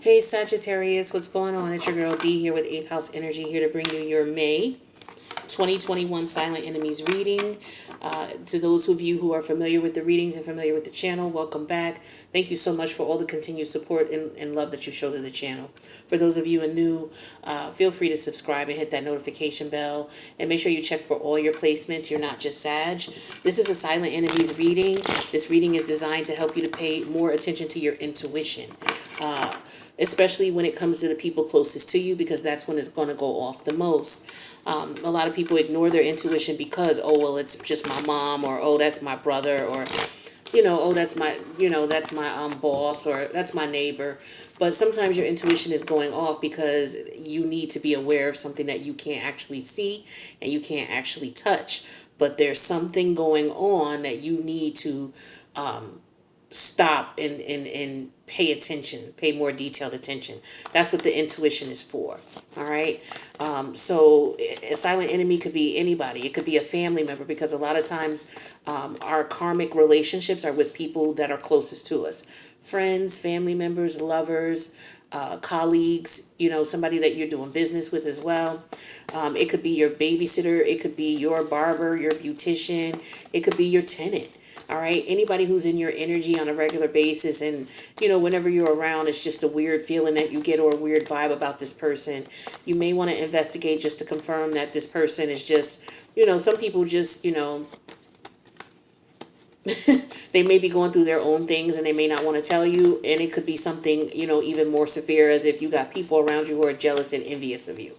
Hey Sagittarius, what's going on? It's your girl D here with 8th House Energy, here to bring you your May 2021 Silent Enemies reading. To those of you who are familiar with the readings and familiar with the channel, welcome back. Thank you so much for all the continued support and love that you show to the channel. For those of you who are new, feel free to subscribe and hit that notification bell. And make sure you check for all your placements. You're not just Sag. This is a Silent Enemies reading. This reading is designed to help you to pay more attention to your intuition. Especially when it comes to the people closest to you, because that's when it's going to go off the most. A lot of people ignore their intuition because, oh, well, it's just my mom, or, oh, that's my brother, or, oh, that's my, that's my boss, or that's my neighbor. But sometimes your intuition is going off because you need to be aware of something that you can't actually see and you can't actually touch. But there's something going on that you need to stop and pay attention, pay more detailed attention. That's what the intuition is for. All right. So a silent enemy could be anybody. It could be a family member, because a lot of times our karmic relationships are with people that are closest to us. Friends, family members, lovers, colleagues, somebody that you're doing business with as well. It could be your babysitter. It could be your barber, your beautician. It could be your tenant. All right. Anybody who's in your energy on a regular basis, and, whenever you're around, it's just a weird feeling that you get, or a weird vibe about this person. You may want to investigate just to confirm that this person is just, some people just, they may be going through their own things and they may not want to tell you. And it could be something, even more severe, as if you got people around you who are jealous and envious of you.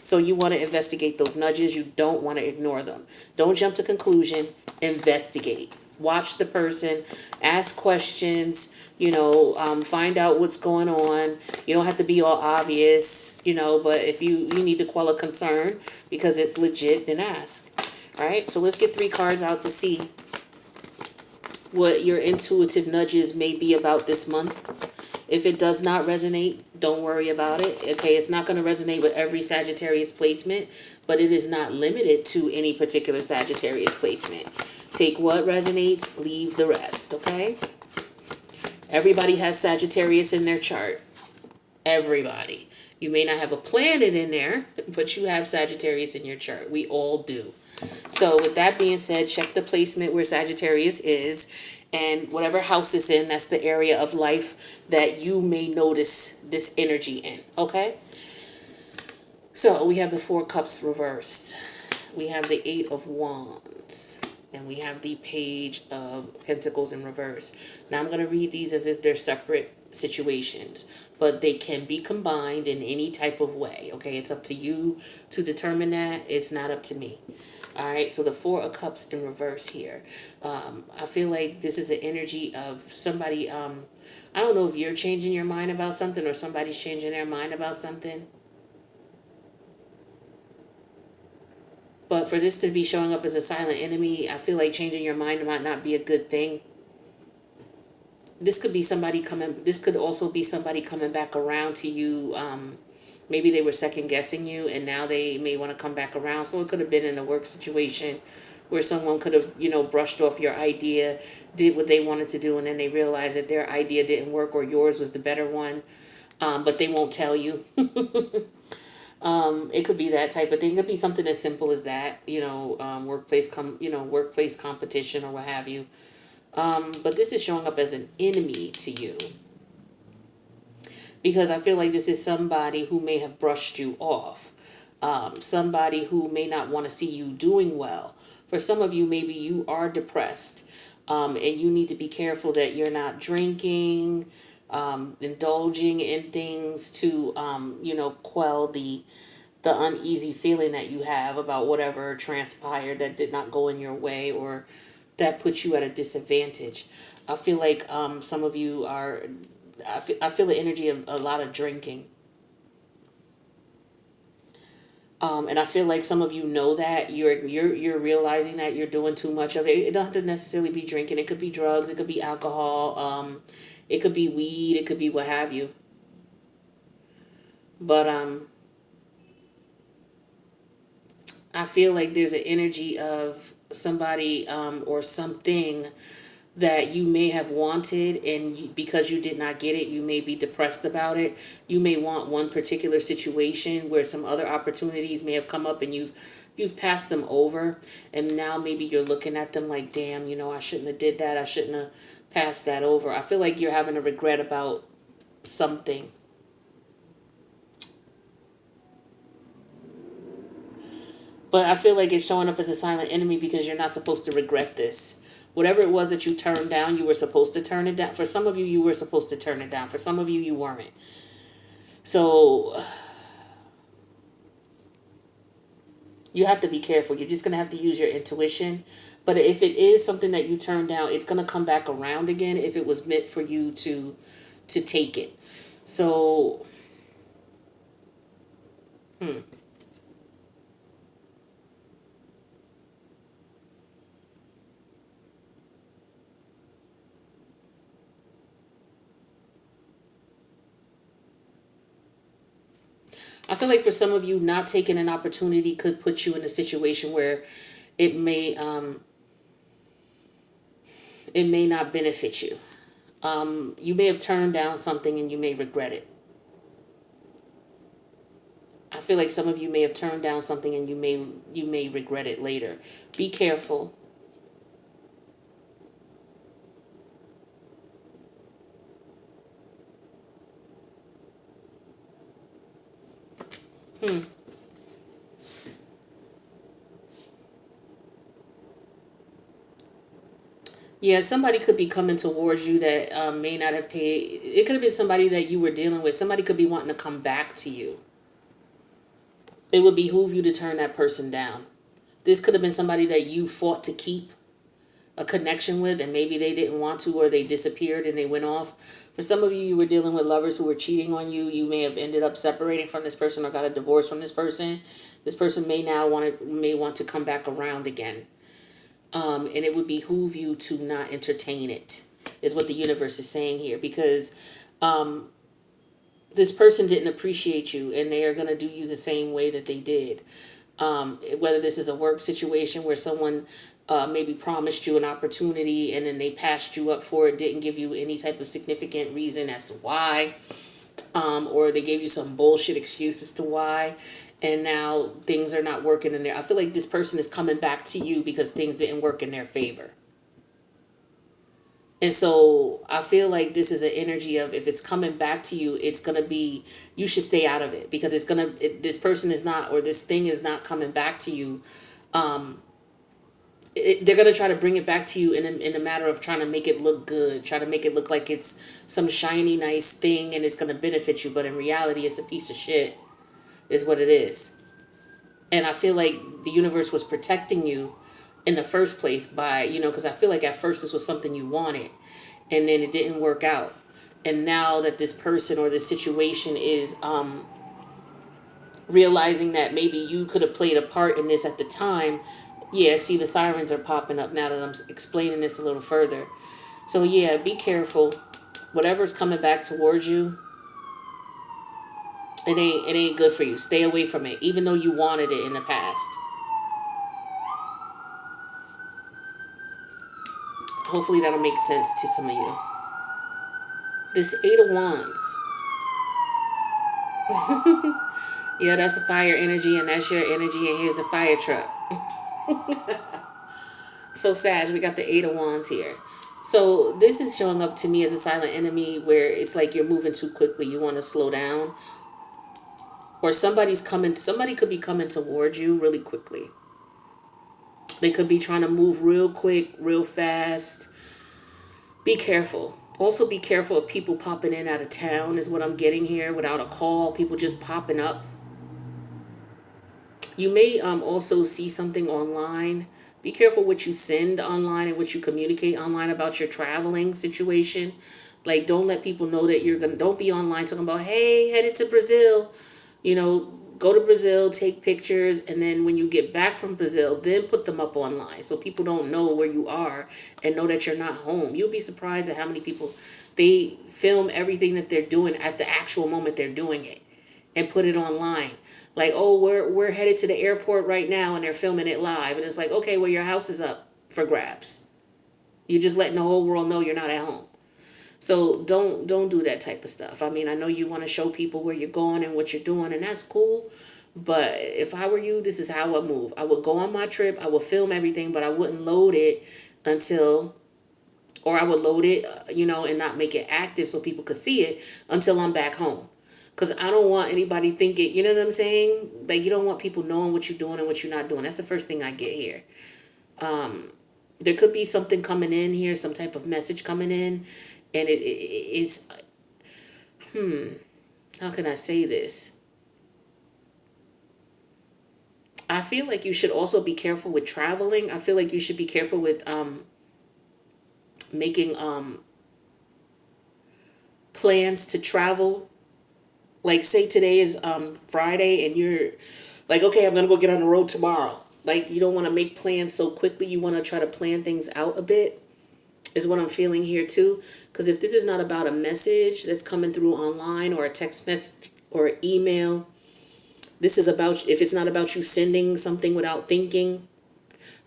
So you want to investigate those nudges. You don't want to ignore them. Don't jump to conclusion. Investigate. Watch the person. Ask questions. Find out what's going on. You don't have to be all obvious, but if you need to quell a concern because it's legit, then ask. All right, so let's get 3 cards out to see what your intuitive nudges may be about this month. If it does not resonate, don't worry about it. Okay, it's not going to resonate with every Sagittarius placement, but it is not limited to any particular Sagittarius placement. Take what resonates, leave the rest, okay? Everybody has Sagittarius in their chart. Everybody. You may not have a planet in there, but you have Sagittarius in your chart. We all do. So with that being said, check the placement where Sagittarius is, and whatever house it's in, that's the area of life that you may notice this energy in, okay? So we have the 4 cups reversed. We have the 8 of wands. And we have the Page of Pentacles in reverse. Now I'm going to read these as if they're separate situations, but they can be combined in any type of way. Okay, it's up to you to determine that. It's not up to me. All right, so the 4 of Cups in reverse here. I feel like this is an energy of somebody. I don't know if you're changing your mind about something or somebody's changing their mind about something. But for this to be showing up as a silent enemy, I feel like changing your mind might not be a good thing. This could be somebody coming. This could also be somebody coming back around to you. Maybe they were second guessing you, and now they may want to come back around. So it could have been in a work situation where someone could have, brushed off your idea, did what they wanted to do, and then they realized that their idea didn't work, or yours was the better one. But they won't tell you. It could be that type of thing. It could be something as simple as that, workplace competition or what have you. But this is showing up as an enemy to you, because I feel like this is somebody who may have brushed you off. Somebody who may not want to see you doing well. For some of you, maybe you are depressed, and you need to be careful that you're not drinking, indulging in things to, quell the uneasy feeling that you have about whatever transpired that did not go in your way, or that puts you at a disadvantage. I feel like some of you are, I feel the energy of a lot of drinking. And I feel like some of you know that you're realizing that you're doing too much of it. It doesn't have to necessarily be drinking. It could be drugs. It could be alcohol. It could be weed. It could be what have you. But I feel like there's an energy of somebody or something that you may have wanted, and because you did not get it, you may be depressed about it. You may want one particular situation where some other opportunities may have come up and you've passed them over, and now maybe you're looking at them like, damn, I shouldn't have did that. I shouldn't have passed that over. I feel like you're having a regret about something. But I feel like it's showing up as a silent enemy because you're not supposed to regret this. Whatever it was that you turned down, you were supposed to turn it down. For some of you, you were supposed to turn it down. For some of you, you weren't. So you have to be careful. You're just going to have to use your intuition. But if it is something that you turned down, it's going to come back around again if it was meant for you to take it. So, I feel like for some of you, not taking an opportunity could put you in a situation where it may not benefit you. You may have turned down something and you may regret it. I feel like some of you may have turned down something and you may regret it later. Be careful. Yeah, somebody could be coming towards you that may not have paid. It could have been somebody that you were dealing with. Somebody could be wanting to come back to you. It would behoove you to turn that person down. This could have been somebody that you fought to keep a connection with, and maybe they didn't want to, or they disappeared and they went off. For some of you, you were dealing with lovers who were cheating on you. You may have ended up separating from this person or got a divorce from this person. This person may want to come back around again. And it would behoove you to not entertain it, is what the universe is saying here, because this person didn't appreciate you, and they are going to do you the same way that they did. Whether this is a work situation where someone maybe promised you an opportunity and then they passed you up for it, didn't give you any type of significant reason as to why, or they gave you some bullshit excuse as to why, and now things are not working in there. I feel like this person is coming back to you because things didn't work in their favor. And so I feel like this is an energy of, if it's coming back to you, it's going to be, you should stay out of it, because this person is not, or this thing is not coming back to you. They're going to try to bring it back to you in a matter of trying to make it look good, try to make it look like it's some shiny, nice thing and it's going to benefit you. But in reality, it's a piece of shit, is what it is. And I feel like the universe was protecting you in the first place by, because I feel like at first this was something you wanted and then it didn't work out. And now that this person or this situation is realizing that maybe you could have played a part in this at the time. Yeah, see, the sirens are popping up now that I'm explaining this a little further. So yeah, be careful. Whatever's coming back towards you, it ain't good for you. Stay away from it, even though you wanted it in the past. Hopefully that'll make sense to some of you. This Eight of Wands. Yeah, that's a fire energy, and that's your energy, and here's the fire truck. So Sag, we got the Eight of Wands here. So this is showing up to me as a silent enemy, where it's like you're moving too quickly. You want to slow down. Or somebody could be coming towards you really quickly. They could be trying to move real quick, real fast. Be careful. Also be careful of people popping in out of town, is what I'm getting here, without a call. People just popping up. You may also see something online. Be careful what you send online and what you communicate online about your traveling situation. Like, don't let people know that don't be online talking about, hey, headed to Brazil. Go to Brazil, take pictures, and then when you get back from Brazil, then put them up online so people don't know where you are and know that you're not home. You'll be surprised at how many people, they film everything that they're doing at the actual moment they're doing it and put it online. Like, oh, we're headed to the airport right now, and they're filming it live. And it's like, okay, well, your house is up for grabs. You're just letting the whole world know you're not at home. So don't do that type of stuff. I mean, I know you want to show people where you're going and what you're doing, and that's cool. But if I were you, this is how I move. I would go on my trip. I would film everything, but I wouldn't load it until, or I would load it, and not make it active so people could see it until I'm back home. Because I don't want anybody thinking, you know what I'm saying? Like, you don't want people knowing what you're doing and what you're not doing. That's the first thing I get here. There could be something coming in here, some type of message coming in, and it is, how can I say this? I feel like you should also be careful with traveling. I feel like you should be careful with making plans to travel. Like, say today is Friday and you're like, okay, I'm gonna go get on the road tomorrow. Like, you don't want to make plans so quickly. You want to try to plan things out a bit, is what I'm feeling here too. Because if this is not about a message that's coming through online or a text message or an email, this is about, if it's not about you sending something without thinking,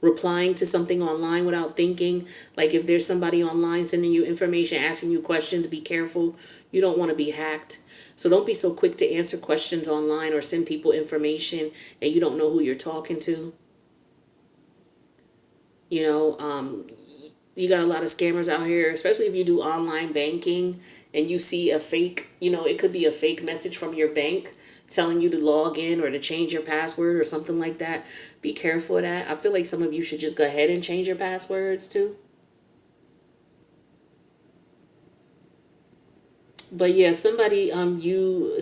replying to something online without thinking. Like, if there's somebody online sending you information, asking you questions, be careful. You don't want to be hacked. So don't be so quick to answer questions online or send people information and you don't know who you're talking to. You know, you got a lot of scammers out here, especially if you do online banking and you see a fake, it could be a fake message from your bank telling you to log in or to change your password or something like that. Be careful of that. I feel like some of you should just go ahead and change your passwords too. But yeah, somebody you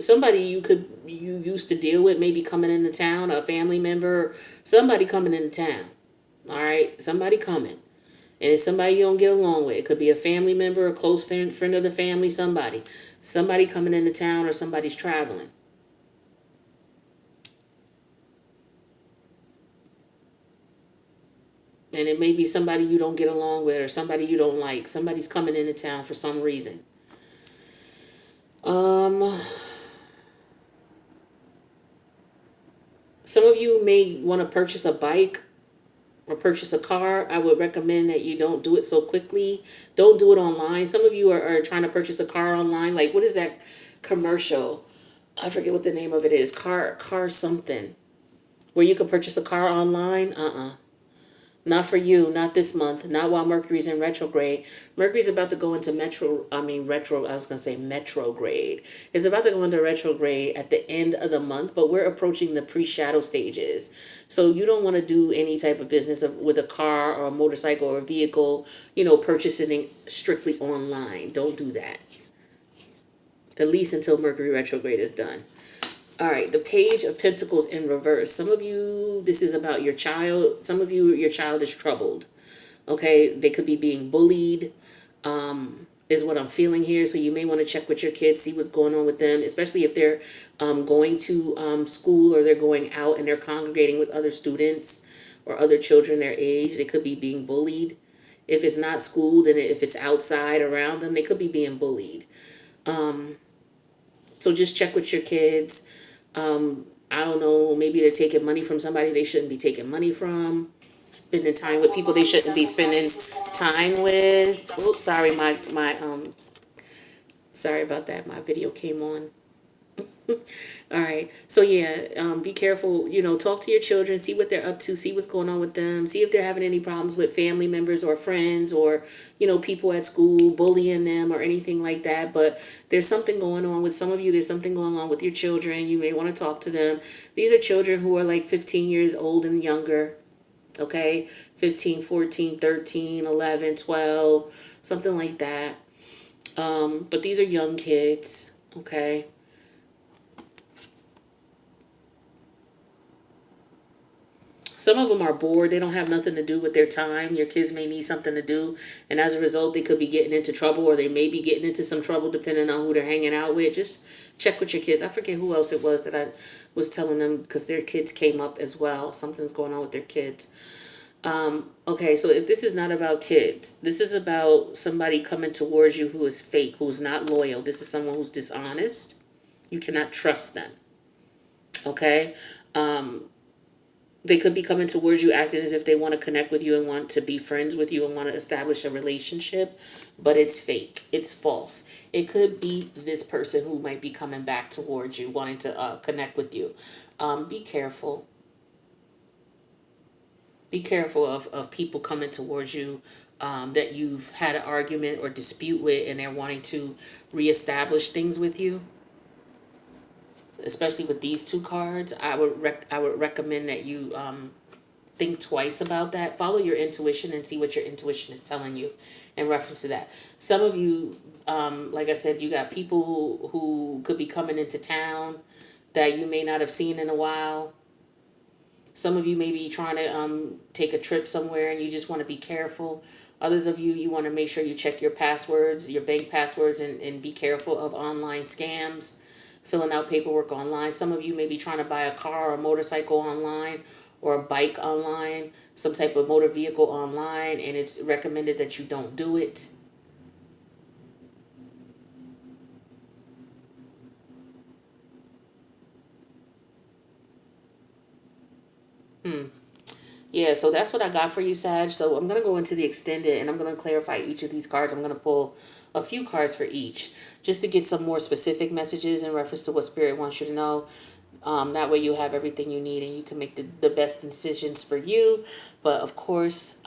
used to deal with, maybe coming into town, a family member, somebody coming into town. All right, somebody coming. And it's somebody you don't get along with. It could be a family member, a close friend of the family, somebody. Somebody coming into town or somebody's traveling. And it may be somebody you don't get along with or somebody you don't like. Somebody's coming into town for some reason. Um, some of you may want to purchase a bike or purchase a car. I would recommend that you don't do it so quickly. Don't do it online. Some of you are trying to purchase a car online. Like, what is that commercial? I forget what the name of it is. Car something. Where you can purchase a car online. Not for you, not this month, not while Mercury's in retrograde. Mercury's about to go into I was going to say metrograde. It's about to go into retrograde at the end of the month, but we're approaching the pre-shadow stages. So you don't want to do any type of business with a car or a motorcycle or a vehicle, purchasing strictly online. Don't do that. At least until Mercury retrograde is done. All right, the Page of Pentacles in reverse. Some of you, this is about your child. Some of you, your child is troubled. Okay, they could be being bullied, is what I'm feeling here. So you may want to check with your kids, see what's going on with them, especially if they're going to school or they're going out and they're congregating with other students or other children their age. They could be being bullied. If it's not school, then if it's outside around them, they could be being bullied. So just check with your kids. I don't know, maybe they're taking money from somebody they shouldn't be taking money from, spending time with people they shouldn't be spending time with. Oops, sorry, sorry about that. My video came on. All right. So yeah, be careful, talk to your children, see what they're up to, see what's going on with them, see if they're having any problems with family members or friends or, people at school bullying them or anything like that. But there's something going on with some of you. There's something going on with your children. You may want to talk to them. These are children who are like 15 years old and younger. Okay. 15, 14, 13, 11, 12, something like that. But these are young kids. Okay. Some of them are bored. They don't have nothing to do with their time. Your kids may need something to do. And as a result, they could be getting into trouble or they may be getting into some trouble depending on who they're hanging out with. Just check with your kids. I forget who else it was that I was telling them because their kids came up as well. Something's going on with their kids. Okay, so if this is not about kids, this is about somebody coming towards you who is fake, who's not loyal. This is someone who's dishonest. You cannot trust them. Okay? They could be coming towards you acting as if they want to connect with you and want to be friends with you and want to establish a relationship, but it's fake. It's false. It could be this person who might be coming back towards you, wanting to connect with you. Be careful. Be careful of people coming towards you that you've had an argument or dispute with, and they're wanting to reestablish things with you. Especially with these two cards, I would recommend that you think twice about that. Follow your intuition and see what your intuition is telling you in reference to that. Some of you, like I said, you got people who could be coming into town that you may not have seen in a while. Some of you may be trying to take a trip somewhere and you just want to be careful. Others of you, you want to make sure you check your passwords, your bank passwords, and be careful of online scams, filling out paperwork online. Some of you may be trying to buy a car or a motorcycle online or a bike online, some type of motor vehicle online, and it's recommended that you don't do it. Yeah, so that's what I got for you, Sag. So I'm going to go into the extended and I'm going to clarify each of these cards. I'm going to pull a few cards for each just to get some more specific messages in reference to what Spirit wants you to know. That way you have everything you need and you can make the best decisions for you. But of course,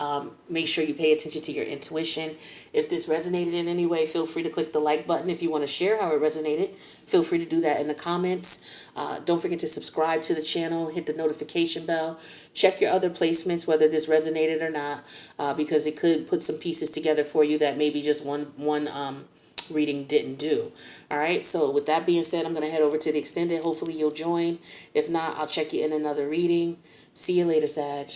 make sure you pay attention to your intuition. If this resonated in any way, feel free to click the like button. If you want to share how it resonated, feel free to do that in the comments. Don't forget to subscribe to the channel, hit the notification bell, check your other placements, whether this resonated or not, because it could put some pieces together for you that maybe just one reading didn't do. All right, so with that being said, I'm going to head over to the extended. Hopefully you'll join. If not, I'll check you in another reading. See you later, Sag.